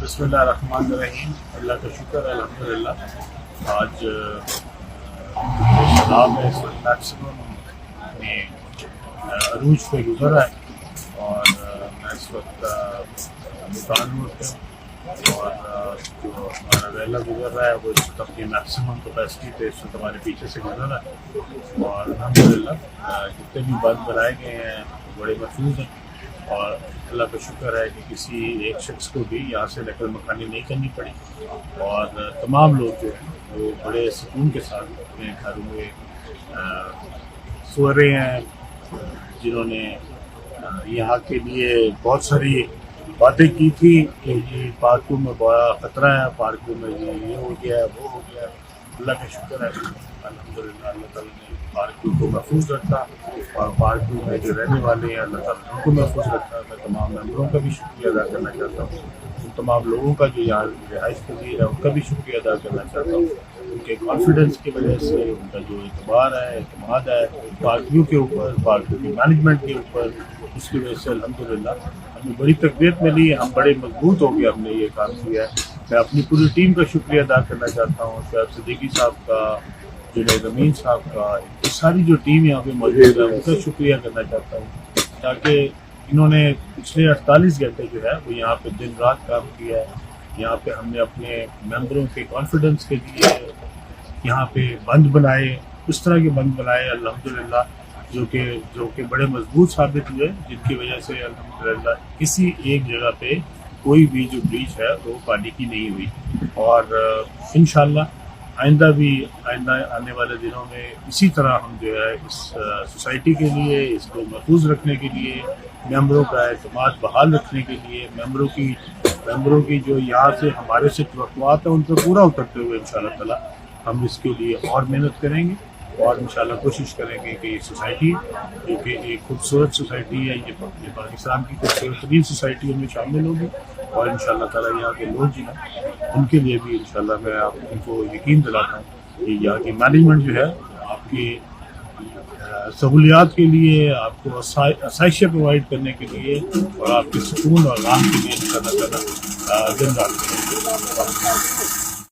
بسم اللہ الرحمن الرحیم. اللہ کا شکر ہے الحمدللہ. آج شراب ہے اس وقت میکسیمم اپنے عروج پہ گزر رہا ہے اور میں اس وقت ملتان روڈ پہ ہوں اور جو ہمارا ریلا گزر رہا ہے وہ اس وقت اپنی میکسیمم کیپیسٹی پہ اس وقت ہمارے پیچھے سے گزر رہا ہے اور الحمدللہ جتنے بھی بند بنائے گئے ہیں بڑے محفوظ ہیں اور اللہ کا شکر ہے کہ کسی ایک شخص کو بھی یہاں سے نقل مکانی نہیں کرنی پڑی اور تمام لوگ جو ہیں وہ بڑے سکون کے ساتھ اپنے گھروں میں سو رہے ہیں، جنہوں نے یہاں کے لیے بہت ساری باتیں کی تھی کہ یہ پارکوں میں بڑا خطرہ ہے، پارکوں میں یہ ہو گیا ہے وہ ہو گیا ہے. اللہ کا شکر ہے الحمدللہ اللہ تعالیٰ نے پارکوں کو محفوظ رکھا اور پارکوں میں جو رہنے والے ہیں اللہ تعالیٰ ان کو محفوظ رکھا. میں تمام ممبروں کا بھی شکریہ ادا کرنا چاہتا ہوں، ان تمام لوگوں کا جو یہاں رہائش پذیر ہے ان کا بھی شکریہ ادا کرنا چاہتا ہوں. ان کے کانفیڈنس کی وجہ سے ان کا جو اعتبار ہے اعتماد ہے پارکوں کے اوپر، پارکوں کی مینجمنٹ کے اوپر، اس کی وجہ سے الحمدللہ ہمیں بڑی تقویت ملی، ہم بڑے مضبوط ہو کے ہم نے یہ کام کیا ہے. میں اپنی پوری ٹیم کا شکریہ ادا کرنا چاہتا ہوں، شعیب صدیقی صاحب کا، جنید امین صاحب کا، یہ ساری جو ٹیم یہاں پہ موجود ہے ان کا شکریہ کرنا چاہتا ہوں تاکہ انہوں نے پچھلے 48 گھنٹے جو ہے وہ یہاں پہ دن رات کام کیا ہے. یہاں پہ ہم نے اپنے ممبروں کے کانفیڈنس کے لیے یہاں پہ بند بنائے، اس طرح کے بند بنائے الحمدللہ جو کہ بڑے مضبوط ثابت ہوئے، جن کی وجہ سے الحمدللہ کسی ایک جگہ پہ کوئی بھی جو بریچ ہے وہ پانی کی نہیں ہوئی. اور انشاءاللہ آئندہ آنے والے دنوں میں اسی طرح ہم جو ہے اس سوسائٹی کے لیے، اس کو محفوظ رکھنے کے لیے، ممبروں کا اعتماد بحال رکھنے کے لیے، ممبروں کی جو یہاں سے ہمارے سے توقعات ہیں ان پہ پورا اترتے ہوئے انشاءاللہ تعالی ہم اس کے لیے اور محنت کریں گے اور انشاءاللہ کوشش کریں گے کہ یہ سوسائٹی جو کہ ایک خوبصورت سوسائٹی ہے، یہ پاکستان کی خوبصورت ترین سوسائٹیوں میں شامل ہوگی اور انشاءاللہ تعالی یہاں کے لوگ جو ہیں ان کے لیے بھی انشاءاللہ میں آپ ان کو یقین دلاتا ہوں کہ یہاں کی مینجمنٹ جو ہے آپ کی سہولیات کے لیے، آپ کو آسائشیں پرووائڈ کرنے کے لیے اور آپ کے سکون اور آرام کے لیے انشاءاللہ تعالی دن رات